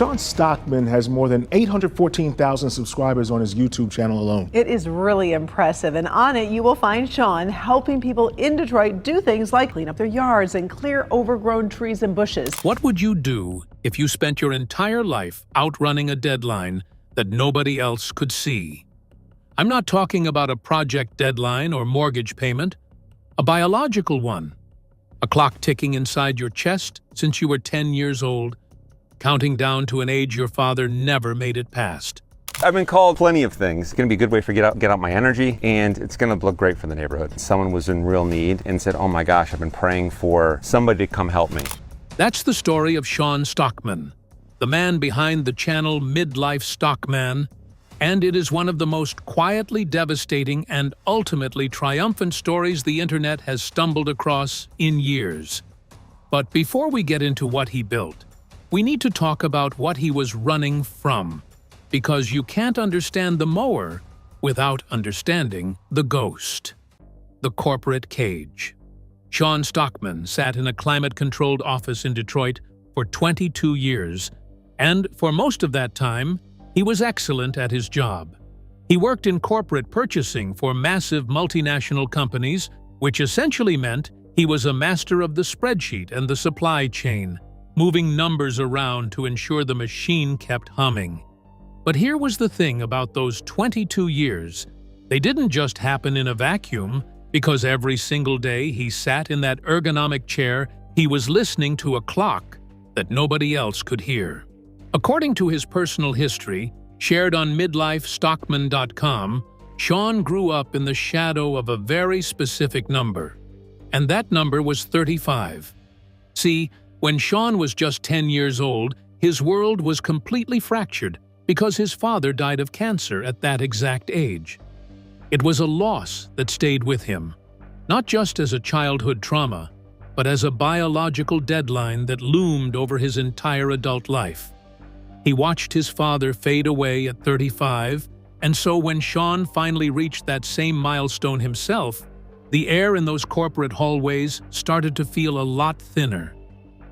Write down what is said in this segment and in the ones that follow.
Sean Stockman has more than 814,000 subscribers on his YouTube channel alone. It is really impressive, and on it you will find Sean helping people in Detroit do things like clean up their yards and clear overgrown trees and bushes. What would you do if you spent your entire life outrunning a deadline that nobody else could see? I'm not talking about a project deadline or mortgage payment, a biological one. A clock ticking inside your chest since you were 10 years old, counting down to an age your father never made it past. I've been called plenty of things. It's going to be a good way for get out my energy, and it's going to look great for the neighborhood. Someone was in real need and said, oh my gosh, I've been praying for somebody to come help me. That's the story of Sean Stockman, the man behind the channel Midlife Stockman, and it is one of the most quietly devastating and ultimately triumphant stories the internet has stumbled across in years. But before we get into what he built, we need to talk about what he was running from, because you can't understand the mower without understanding the ghost. The corporate cage. Sean Stockman sat in a climate-controlled office in Detroit for 22 years, and for most of that time, he was excellent at his job. He worked in corporate purchasing for massive multinational companies, which essentially meant he was a master of the spreadsheet and the supply chain, moving numbers around to ensure the machine kept humming. But here was the thing about those 22 years. They didn't just happen in a vacuum, because every single day he sat in that ergonomic chair, he was listening to a clock that nobody else could hear. According to his personal history, shared on MidlifeStockman.com, Sean grew up in the shadow of a very specific number, and that number was 35. See, when Sean was just 10 years old, his world was completely fractured because his father died of cancer at that exact age. It was a loss that stayed with him, not just as a childhood trauma, but as a biological deadline that loomed over his entire adult life. He watched his father fade away at 35, and so when Sean finally reached that same milestone himself, the air in those corporate hallways started to feel a lot thinner.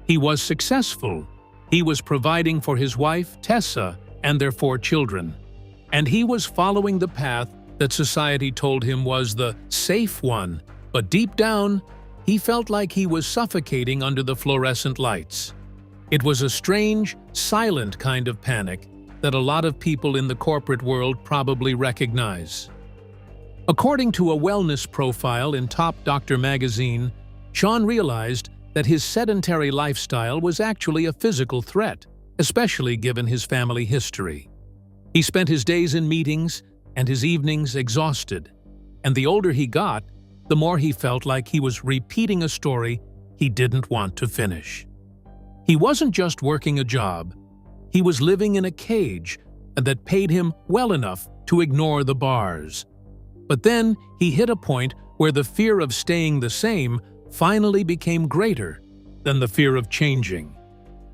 He was successful. He was providing for his wife, Tessa, and their 4 children. And he was following the path that society told him was the safe one, but deep down, he felt like he was suffocating under the fluorescent lights. It was a strange, silent kind of panic that a lot of people in the corporate world probably recognize. According to a wellness profile in Top Doctor magazine, Sean realized that his sedentary lifestyle was actually a physical threat, especially given his family history. He spent his days in meetings and his evenings exhausted, and the older he got, the more he felt like he was repeating a story he didn't want to finish. He wasn't just working a job, he was living in a cage that paid him well enough to ignore the bars. But then he hit a point where the fear of staying the same finally became greater than the fear of changing.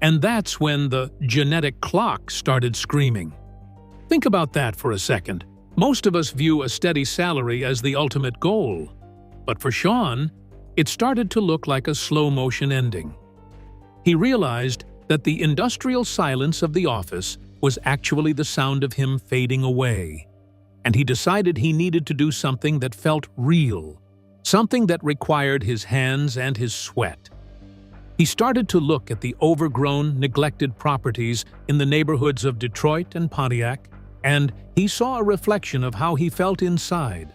And that's when the genetic clock started screaming. Think about that for a second. Most of us view a steady salary as the ultimate goal. But for Sean, it started to look like a slow-motion ending. He realized that the industrial silence of the office was actually the sound of him fading away. And he decided he needed to do something that felt real, something that required his hands and his sweat. He started to look at the overgrown, neglected properties in the neighborhoods of Detroit and Pontiac, and he saw a reflection of how he felt inside.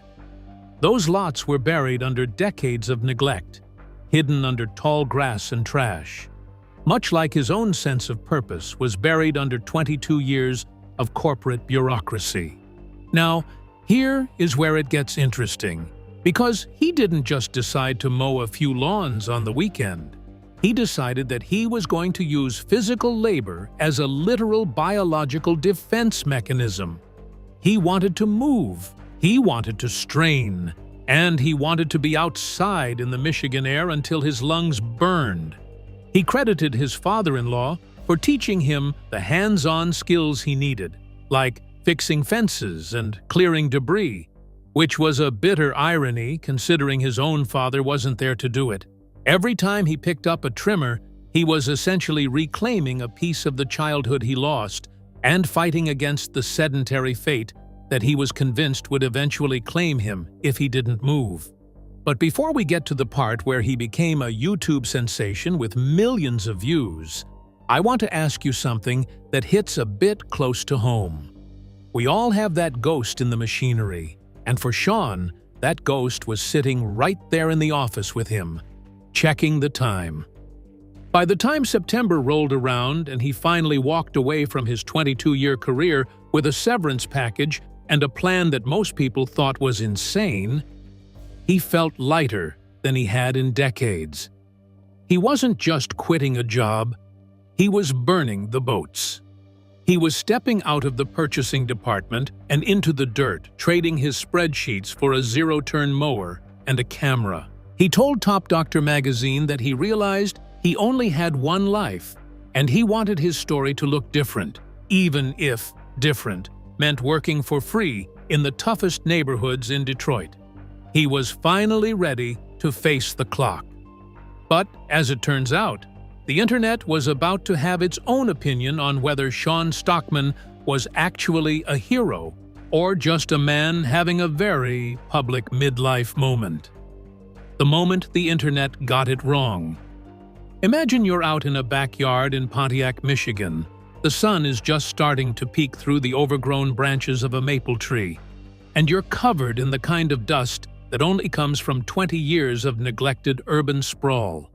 Those lots were buried under decades of neglect, hidden under tall grass and trash, much like his own sense of purpose was buried under 22 years of corporate bureaucracy. Now, here is where it gets interesting, because he didn't just decide to mow a few lawns on the weekend. He decided that he was going to use physical labor as a literal biological defense mechanism. He wanted to move, he wanted to strain, and he wanted to be outside in the Michigan air until his lungs burned. He credited his father-in-law for teaching him the hands-on skills he needed, like fixing fences and clearing debris, which was a bitter irony considering his own father wasn't there to do it. Every time he picked up a trimmer, He was essentially reclaiming a piece of the childhood he lost and fighting against the sedentary fate that he was convinced would eventually claim him if he didn't move. But before we get to the part where he became a YouTube sensation with millions of views, I want to ask you something that hits a bit close to home. We all have that ghost in the machinery, and for Sean, that ghost was sitting right there in the office with him, checking the time. By the time September rolled around and he finally walked away from his 22-year career with a severance package and a plan that most people thought was insane, he felt lighter than he had in decades. He wasn't just quitting a job, he was burning the boats. He was stepping out of the purchasing department and into the dirt, trading his spreadsheets for a zero-turn mower and a camera. He told Top Doctor magazine that he realized he only had one life, and he wanted his story to look different, even if different meant working for free in the toughest neighborhoods in Detroit. He was finally ready to face the clock. But, as it turns out, the internet was about to have its own opinion on whether Sean Stockman was actually a hero or just a man having a very public midlife moment. The moment the internet got it wrong. Imagine you're out in a backyard in Pontiac, Michigan. The sun is just starting to peek through the overgrown branches of a maple tree, and you're covered in the kind of dust that only comes from 20 years of neglected urban sprawl.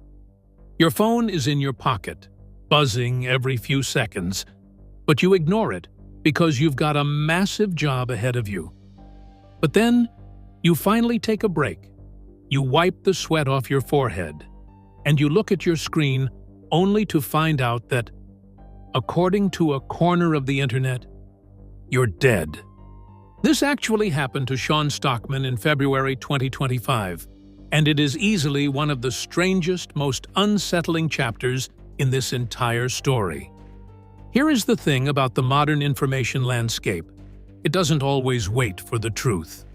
Your phone is in your pocket, buzzing every few seconds, but you ignore it because you've got a massive job ahead of you. But then, you finally take a break. You wipe the sweat off your forehead, and you look at your screen only to find out that, according to a corner of the internet, you're dead. This actually happened to Sean Stockman in February 2025, and it is easily one of the strangest, most unsettling chapters in this entire story. Here is the thing about the modern information landscape. It doesn't always wait for the truth.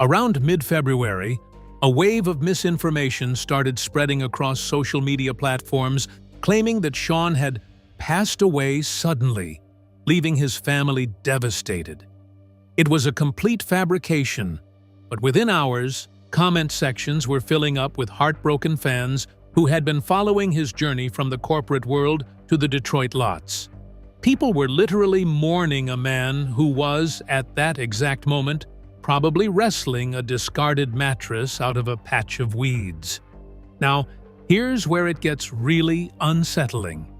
Around mid-February, a wave of misinformation started spreading across social media platforms, claiming that Sean had passed away suddenly, leaving his family devastated. It was a complete fabrication, but within hours, comment sections were filling up with heartbroken fans who had been following his journey from the corporate world to the Detroit lots. People were literally mourning a man who was, at that exact moment, probably wrestling a discarded mattress out of a patch of weeds. Now, here's where it gets really unsettling.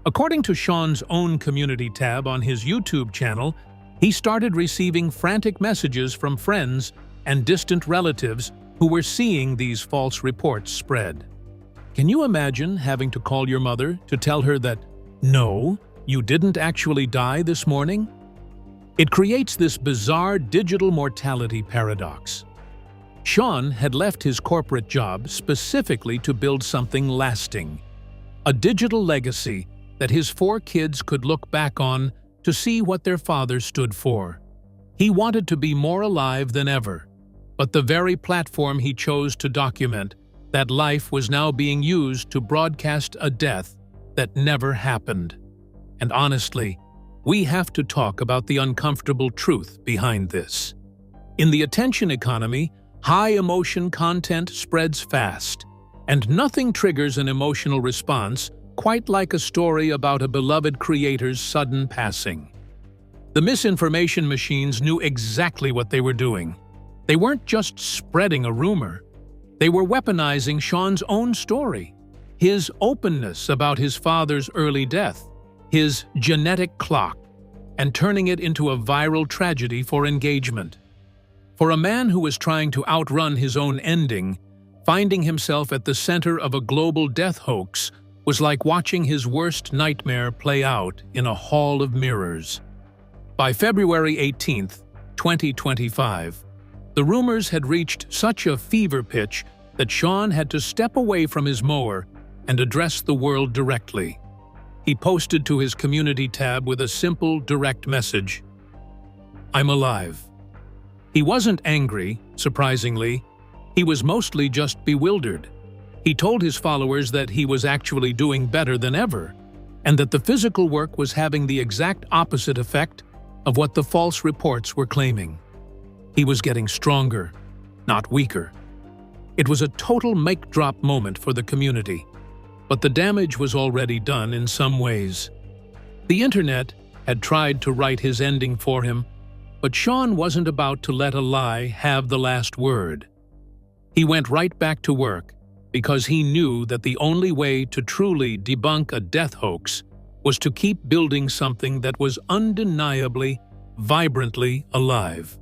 According to Sean's own community tab on his YouTube channel, he started receiving frantic messages from friends and distant relatives who were seeing these false reports spread. Can you imagine having to call your mother to tell her that, no, you didn't actually die this morning? It creates this bizarre digital mortality paradox. Sean had left his corporate job specifically to build something lasting, a digital legacy that his 4 kids could look back on to see what their father stood for. He wanted to be more alive than ever, but the very platform he chose to document that life was now being used to broadcast a death that never happened. And honestly, we have to talk about the uncomfortable truth behind this. In the attention economy, high-emotion content spreads fast, and nothing triggers an emotional response quite like a story about a beloved creator's sudden passing. The misinformation machines knew exactly what they were doing. They weren't just spreading a rumor. They were weaponizing Sean's own story, his openness about his father's early death, his genetic clock, and turning it into a viral tragedy for engagement. For a man who was trying to outrun his own ending, finding himself at the center of a global death hoax was like watching his worst nightmare play out in a hall of mirrors. By February 18, 2025, the rumors had reached such a fever pitch that Sean had to step away from his mower and address the world directly. He posted to his community tab with a simple, direct message: "I'm alive." He wasn't angry, surprisingly. He was mostly just bewildered. He told his followers that he was actually doing better than ever, and that the physical work was having the exact opposite effect of what the false reports were claiming. He was getting stronger, not weaker. It was a total mic-drop moment for the community, but the damage was already done in some ways. The internet had tried to write his ending for him, but Sean wasn't about to let a lie have the last word. He went right back to work because he knew that the only way to truly debunk a death hoax was to keep building something that was undeniably, vibrantly alive.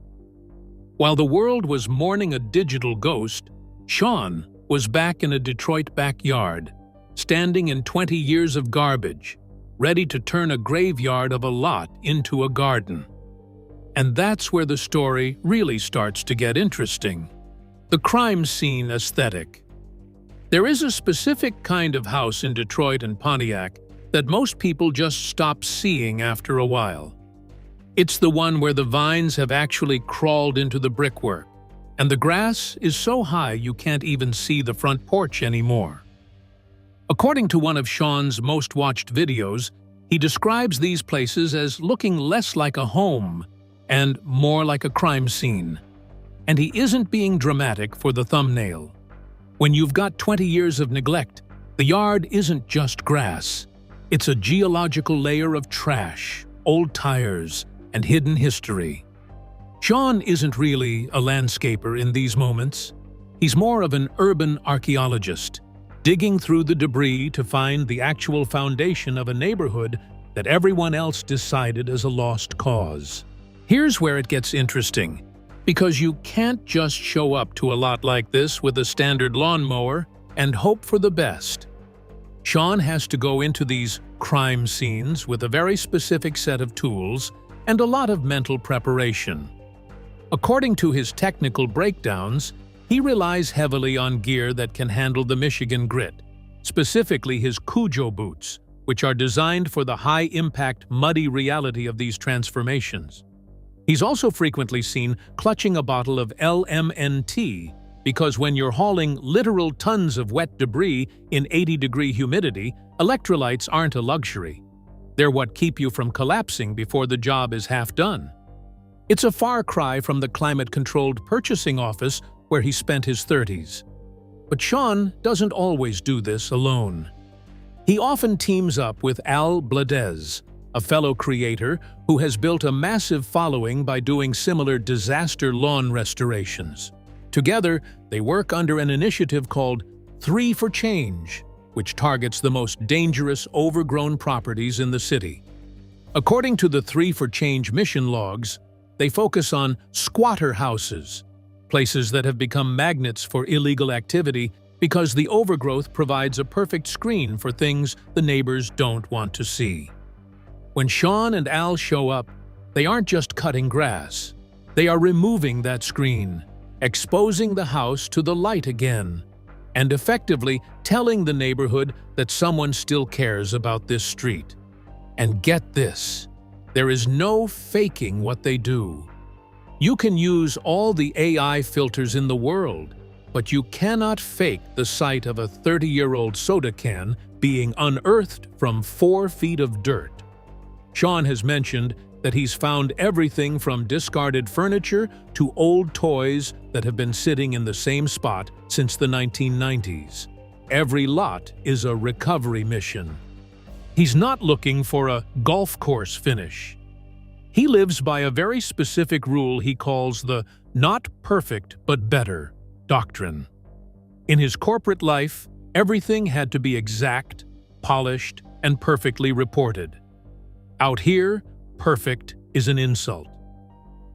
While the world was mourning a digital ghost, Sean was back in a Detroit backyard, standing in 20 years of garbage, ready to turn a graveyard of a lot into a garden. And that's where the story really starts to get interesting. The crime scene aesthetic. There is a specific kind of house in Detroit and Pontiac that most people just stop seeing after a while. It's the one where the vines have actually crawled into the brickwork, and the grass is so high you can't even see the front porch anymore. According to one of Sean's most watched videos, he describes these places as looking less like a home and more like a crime scene. And he isn't being dramatic for the thumbnail. When you've got 20 years of neglect, the yard isn't just grass. It's a geological layer of trash, old tires, and hidden history. Sean isn't really a landscaper in these moments. He's more of an urban archaeologist, digging through the debris to find the actual foundation of a neighborhood that everyone else decided as a lost cause. Here's where it gets interesting, because you can't just show up to a lot like this with a standard lawnmower and hope for the best. Sean has to go into these crime scenes with a very specific set of tools and a lot of mental preparation. According to his technical breakdowns, he relies heavily on gear that can handle the Michigan grit, specifically his Cujo boots, which are designed for the high-impact, muddy reality of these transformations. He's also frequently seen clutching a bottle of LMNT because when you're hauling literal tons of wet debris in 80-degree humidity, electrolytes aren't a luxury. They're what keep you from collapsing before the job is half done. It's a far cry from the climate-controlled purchasing office where he spent his 30s. But Sean doesn't always do this alone. He often teams up with Al Bladez, a fellow creator who has built a massive following by doing similar disaster lawn restorations. Together, they work under an initiative called 3 for Change, which targets the most dangerous overgrown properties in the city. According to the 3 for Change mission logs, they focus on squatter houses, places that have become magnets for illegal activity because the overgrowth provides a perfect screen for things the neighbors don't want to see. When Sean and Al show up, they aren't just cutting grass. They are removing that screen, exposing the house to the light again, and effectively telling the neighborhood that someone still cares about this street. And get this, there is no faking what they do. You can use all the AI filters in the world, but you cannot fake the sight of a 30-year-old soda can being unearthed from 4 feet of dirt. Sean has mentioned that he's found everything from discarded furniture to old toys that have been sitting in the same spot since the 1990s. Every lot is a recovery mission. He's not looking for a golf course finish. He lives by a very specific rule he calls the "not perfect but better" doctrine. In his corporate life, everything had to be exact, polished, and perfectly reported. Out here, perfect is an insult.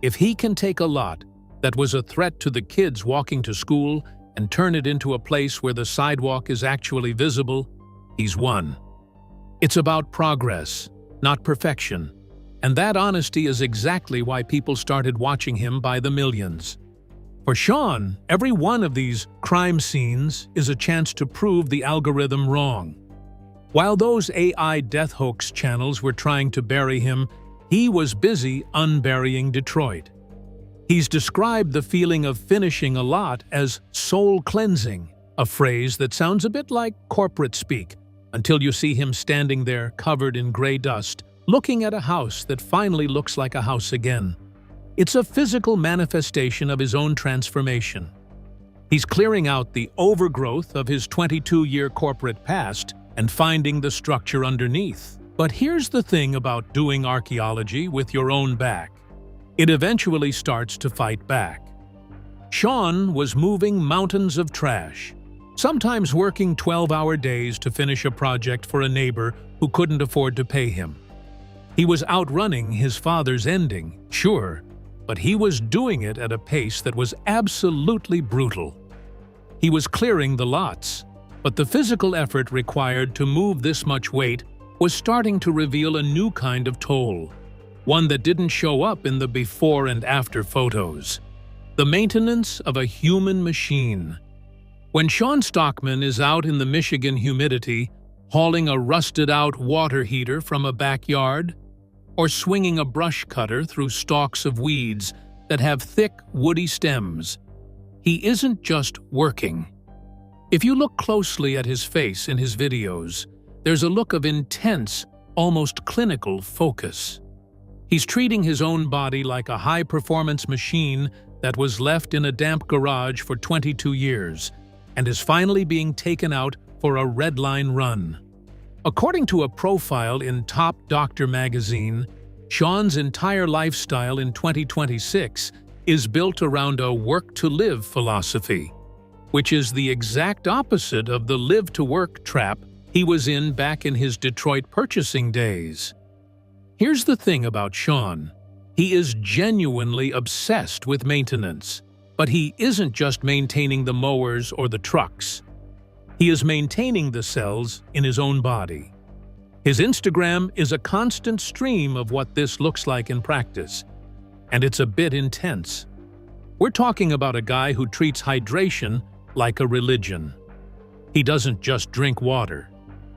If he can take a lot that was a threat to the kids walking to school and turn it into a place where the sidewalk is actually visible, he's won. It's about progress, not perfection. And that honesty is exactly why people started watching him by the millions. For Sean, every one of these crime scenes is a chance to prove the algorithm wrong. While those AI death hoax channels were trying to bury him, he was busy unburying Detroit. He's described the feeling of finishing a lot as soul cleansing, a phrase that sounds a bit like corporate speak, until you see him standing there covered in gray dust, looking at a house that finally looks like a house again. It's a physical manifestation of his own transformation. He's clearing out the overgrowth of his 22-year corporate past and finding the structure underneath. But here's the thing about doing archaeology with your own back. It eventually starts to fight back. Sean was moving mountains of trash, sometimes working 12-hour days to finish a project for a neighbor who couldn't afford to pay him. He was outrunning his father's ending, sure, but he was doing it at a pace that was absolutely brutal. He was clearing the lots, but the physical effort required to move this much weight was starting to reveal a new kind of toll, one that didn't show up in the before and after photos. The maintenance of a human machine. When Sean Stockman is out in the Michigan humidity, hauling a rusted-out water heater from a backyard, or swinging a brush cutter through stalks of weeds that have thick, woody stems, he isn't just working. If you look closely at his face in his videos, there's a look of intense, almost clinical focus. He's treating his own body like a high-performance machine that was left in a damp garage for 22 years and is finally being taken out for a redline run. According to a profile in Top Doctor magazine, Sean's entire lifestyle in 2026 is built around a work-to-live philosophy, which is the exact opposite of the live-to-work trap he was in back in his Detroit purchasing days. Here's the thing about Sean. He is genuinely obsessed with maintenance, but he isn't just maintaining the mowers or the trucks. He is maintaining the cells in his own body. His Instagram is a constant stream of what this looks like in practice, and it's a bit intense. We're talking about a guy who treats hydration like a religion. He doesn't just drink water.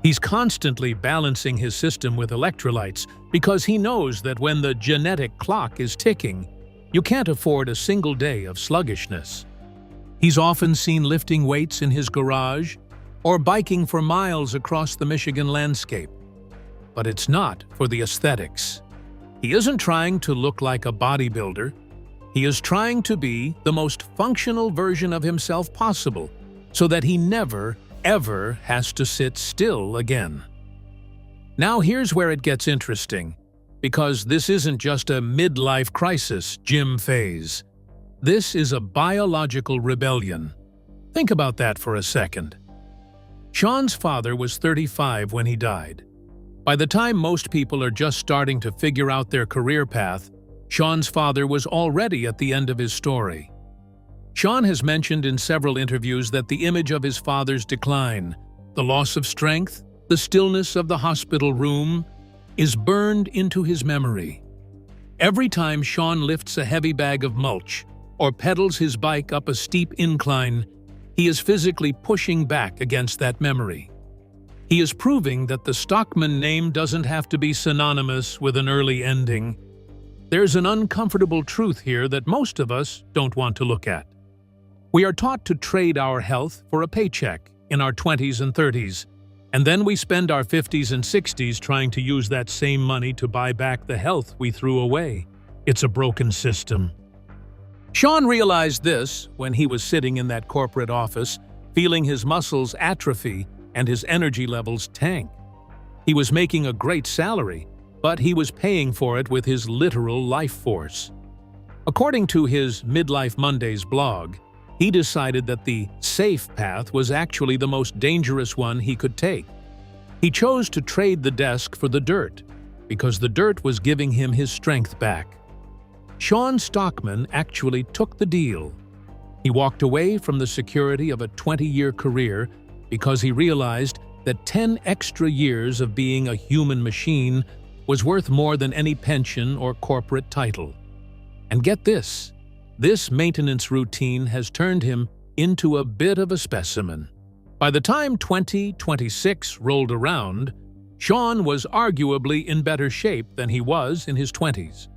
He's constantly balancing his system with electrolytes because he knows that when the genetic clock is ticking, you can't afford a single day of sluggishness. He's often seen lifting weights in his garage or biking for miles across the Michigan landscape. But it's not for the aesthetics. He isn't trying to look like a bodybuilder. He is trying to be the most functional version of himself possible so that he never, ever has to sit still again. Now here's where it gets interesting, because this isn't just a midlife crisis gym phase. This is a biological rebellion. Think about that for a second. Sean's father was 35 when he died. By the time most people are just starting to figure out their career path, Sean's father was already at the end of his story. Sean has mentioned in several interviews that the image of his father's decline, the loss of strength, the stillness of the hospital room, is burned into his memory. Every time Sean lifts a heavy bag of mulch or pedals his bike up a steep incline, he is physically pushing back against that memory. He is proving that the Stockman name doesn't have to be synonymous with an early ending. There's an uncomfortable truth here that most of us don't want to look at. We are taught to trade our health for a paycheck in our 20s and 30s, and then we spend our 50s and 60s trying to use that same money to buy back the health we threw away. It's a broken system. Sean realized this when he was sitting in that corporate office, feeling his muscles atrophy and his energy levels tank. He was making a great salary, but he was paying for it with his literal life force. According to his Midlife Mondays blog, he decided that the safe path was actually the most dangerous one he could take. He chose to trade the desk for the dirt, because the dirt was giving him his strength back. Sean Stockman actually took the deal. He walked away from the security of a 20-year career because he realized that 10 extra years of being a human machine was worth more than any pension or corporate title. And get this. This maintenance routine has turned him into a bit of a specimen. By the time 2026 rolled around, Sean was arguably in better shape than he was in his 20s.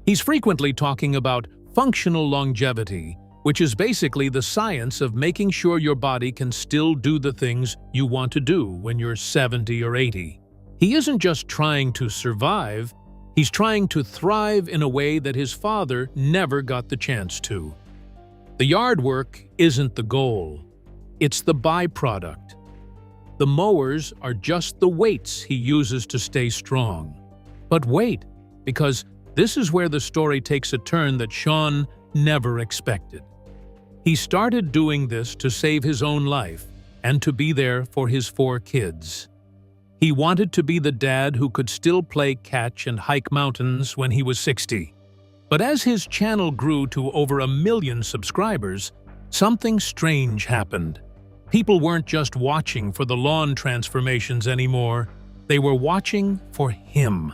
He's frequently talking about functional longevity, which is basically the science of making sure your body can still do the things you want to do when you're 70 or 80. He isn't just trying to survive, he's trying to thrive in a way that his father never got the chance to. The yard work isn't the goal, it's the byproduct. The mowers are just the weights he uses to stay strong. But wait, because this is where the story takes a turn that Sean never expected. He started doing this to save his own life and to be there for his 4 kids. He wanted to be the dad who could still play catch and hike mountains when he was 60. But as his channel grew to over 1 million subscribers, something strange happened. People weren't just watching for the lawn transformations anymore, they were watching for him.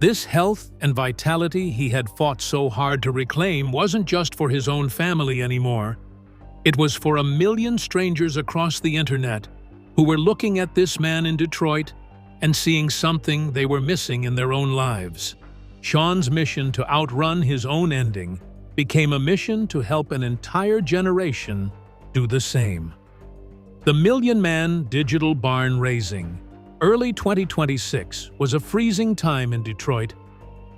This health and vitality he had fought so hard to reclaim wasn't just for his own family anymore. It was for 1 million strangers across the internet who were looking at this man in Detroit and seeing something they were missing in their own lives. Sean's mission to outrun his own ending became a mission to help an entire generation do the same. The Million-Man Digital Barn Raising. Early 2026 was a freezing time in Detroit,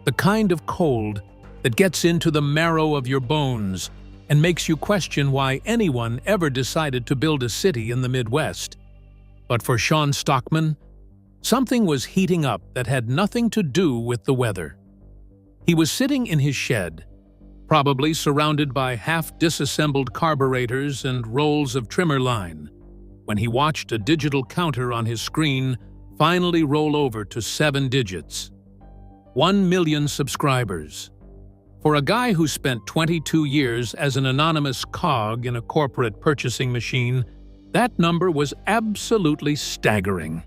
the kind of cold that gets into the marrow of your bones and makes you question why anyone ever decided to build a city in the Midwest. But for Sean Stockman, something was heating up that had nothing to do with the weather. He was sitting in his shed, probably surrounded by half-disassembled carburetors and rolls of trimmer line, when he watched a digital counter on his screen finally roll over to 7 digits. 1 million subscribers. For a guy who spent 22 years as an anonymous cog in a corporate purchasing machine, that number was absolutely staggering.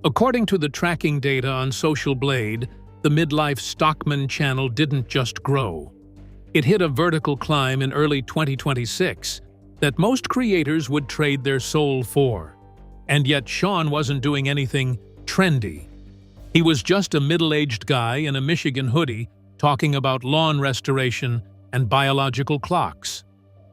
According to the tracking data on Social Blade, the Midlife Stockman channel didn't just grow. It hit a vertical climb in early 2026 that most creators would trade their soul for. And yet Sean wasn't doing anything trendy. He was just a middle-aged guy in a Michigan hoodie talking about lawn restoration and biological clocks.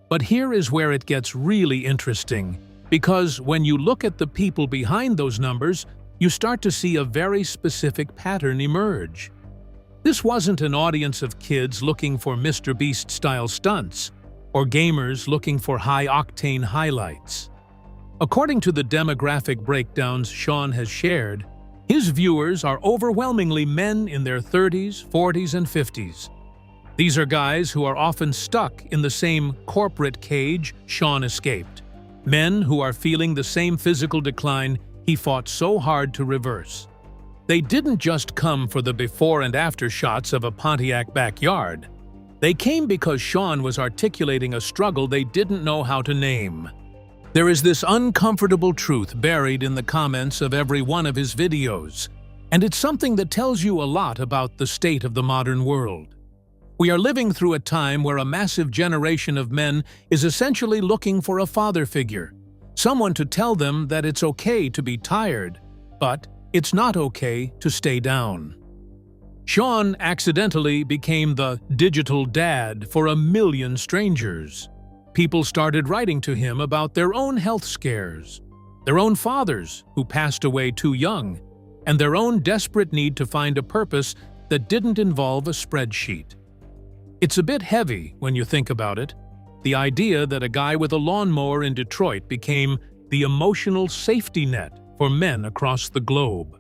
But here is where it gets really interesting, because when you look at the people behind those numbers, you start to see a very specific pattern emerge. This wasn't an audience of kids looking for Mr. Beast-style stunts, or gamers looking for high-octane highlights. According to the demographic breakdowns Sean has shared, his viewers are overwhelmingly men in their 30s, 40s, and 50s. These are guys who are often stuck in the same corporate cage Sean escaped. Men who are feeling the same physical decline he fought so hard to reverse. They didn't just come for the before and after shots of a Pontiac backyard. They came because Sean was articulating a struggle they didn't know how to name. There is this uncomfortable truth buried in the comments of every one of his videos, and it's something that tells you a lot about the state of the modern world. We are living through a time where a massive generation of men is essentially looking for a father figure, someone to tell them that it's okay to be tired, but it's not okay to stay down. Sean accidentally became the digital dad for 1 million strangers. People started writing to him about their own health scares, their own fathers who passed away too young, and their own desperate need to find a purpose that didn't involve a spreadsheet. It's a bit heavy when you think about it, the idea that a guy with a lawnmower in Detroit became the emotional safety net for men across the globe.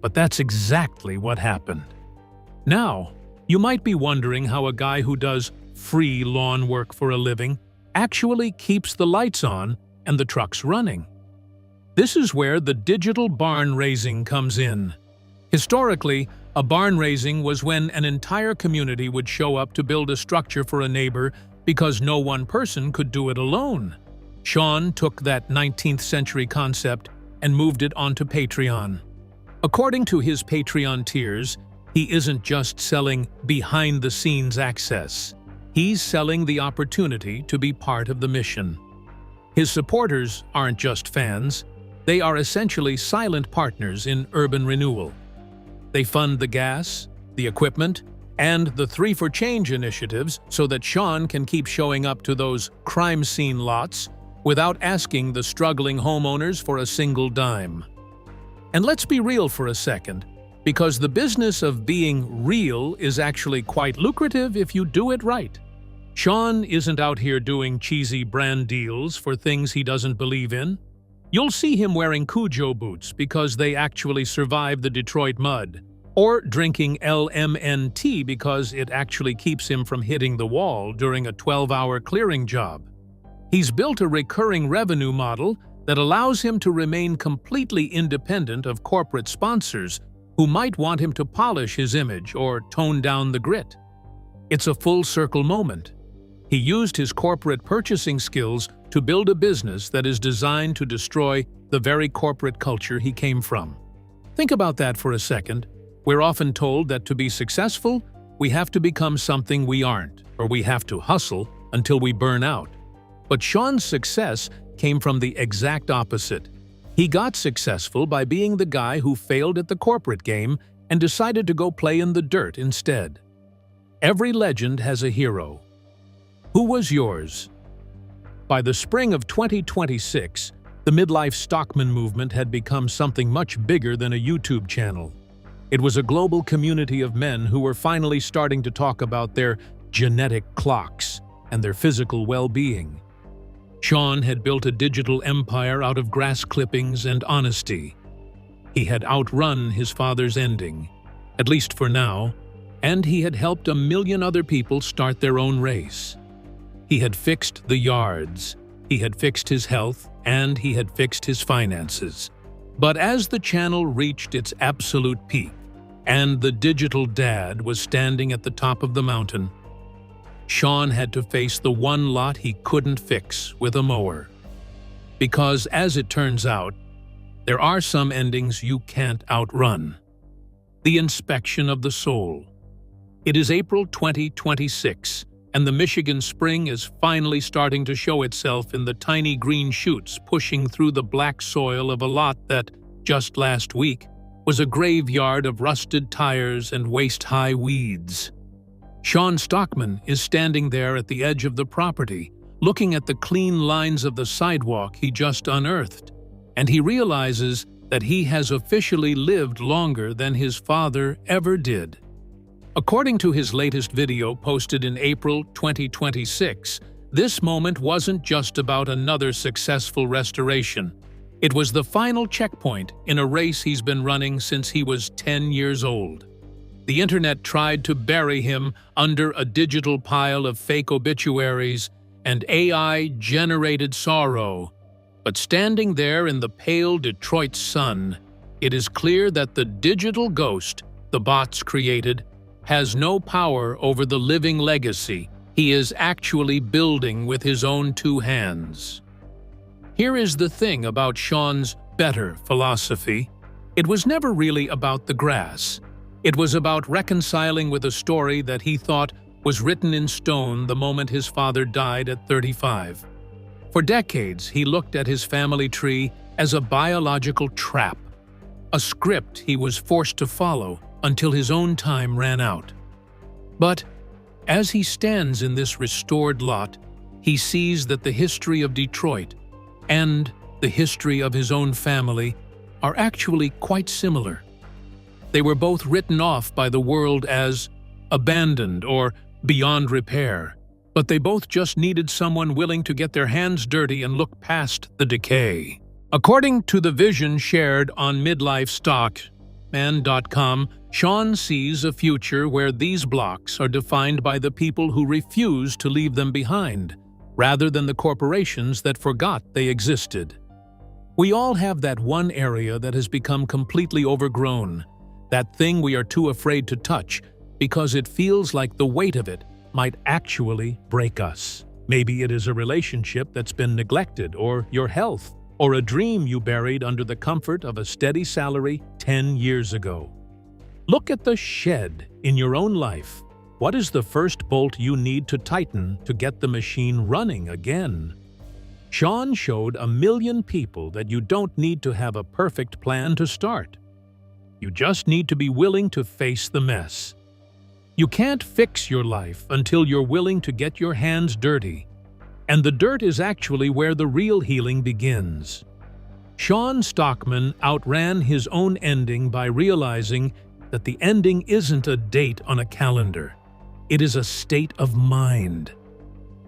But that's exactly what happened. Now, you might be wondering how a guy who does free lawn work for a living actually keeps the lights on and the trucks running. This is where the digital barn raising comes in. Historically, a barn raising was when an entire community would show up to build a structure for a neighbor because no one person could do it alone. Sean took that 19th century concept and moved it onto Patreon. According to his Patreon tiers, he isn't just selling behind-the-scenes access. He's selling the opportunity to be part of the mission. His supporters aren't just fans, they are essentially silent partners in urban renewal. They fund the gas, the equipment, and the 3 for Change initiatives so that Sean can keep showing up to those crime scene lots without asking the struggling homeowners for a single dime. And let's be real for a second, because the business of being real is actually quite lucrative if you do it right. Sean isn't out here doing cheesy brand deals for things he doesn't believe in. You'll see him wearing Cujo boots because they actually survive the Detroit mud, or drinking LMNT because it actually keeps him from hitting the wall during a 12-hour clearing job. He's built a recurring revenue model that allows him to remain completely independent of corporate sponsors who might want him to polish his image or tone down the grit. It's a full-circle moment. He used his corporate purchasing skills to build a business that is designed to destroy the very corporate culture he came from. Think about that for a second. We're often told that to be successful, we have to become something we aren't, or we have to hustle until we burn out. But Sean's success came from the exact opposite. He got successful by being the guy who failed at the corporate game and decided to go play in the dirt instead. Every legend has a hero. Who was yours? By the spring of 2026, the Midlife Stockman movement had become something much bigger than a YouTube channel. It was a global community of men who were finally starting to talk about their genetic clocks and their physical well-being. Sean had built a digital empire out of grass clippings and honesty. He had outrun his father's ending, at least for now, and he had helped 1 million other people start their own race. He had fixed the yards, he had fixed his health, and he had fixed his finances. But as the channel reached its absolute peak, and the digital dad was standing at the top of the mountain, Sean had to face the one lot he couldn't fix with a mower. Because, as it turns out, there are some endings you can't outrun. The inspection of the soul. It is April 2026, and the Michigan spring is finally starting to show itself in the tiny green shoots pushing through the black soil of a lot that, just last week, was a graveyard of rusted tires and waist-high weeds. Sean Stockman is standing there at the edge of the property, looking at the clean lines of the sidewalk he just unearthed, and he realizes that he has officially lived longer than his father ever did. According to his latest video posted in April 2026, this moment wasn't just about another successful restoration. It was the final checkpoint in a race he's been running since he was 10 years old. The internet tried to bury him under a digital pile of fake obituaries and AI-generated sorrow. But standing there in the pale Detroit sun, it is clear that the digital ghost the bots created has no power over the living legacy he is actually building with his own 2 hands. Here is the thing about Sean's better philosophy. It was never really about the grass. It was about reconciling with a story that he thought was written in stone the moment his father died at 35. For decades, he looked at his family tree as a biological trap, a script he was forced to follow until his own time ran out. But as he stands in this restored lot, he sees that the history of Detroit and the history of his own family are actually quite similar. They were both written off by the world as abandoned or beyond repair, but they both just needed someone willing to get their hands dirty and look past the decay. According to the vision shared on MidlifeStockman.com, Sean sees a future where these blocks are defined by the people who refuse to leave them behind, rather than the corporations that forgot they existed. We all have that one area that has become completely overgrown, that thing we are too afraid to touch because it feels like the weight of it might actually break us. Maybe it is a relationship that's been neglected, or your health, or a dream you buried under the comfort of a steady salary 10 years ago. Look at the shed in your own life. What is the first bolt you need to tighten to get the machine running again? Sean showed 1 million people that you don't need to have a perfect plan to start. You just need to be willing to face the mess. You can't fix your life until you're willing to get your hands dirty. And the dirt is actually where the real healing begins. Sean Stockman outran his own ending by realizing that the ending isn't a date on a calendar. It is a state of mind.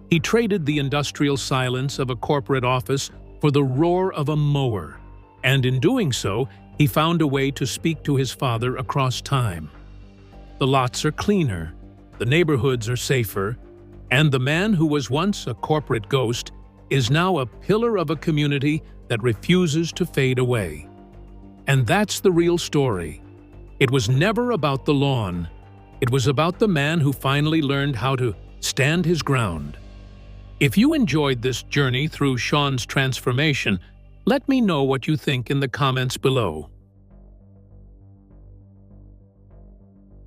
He traded the industrial silence of a corporate office for the roar of a mower, and in doing so, he found a way to speak to his father across time. The lots are cleaner, the neighborhoods are safer, and the man who was once a corporate ghost is now a pillar of a community that refuses to fade away. And that's the real story. It was never about the lawn. It was about the man who finally learned how to stand his ground. If you enjoyed this journey through Sean's transformation, let me know what you think in the comments below.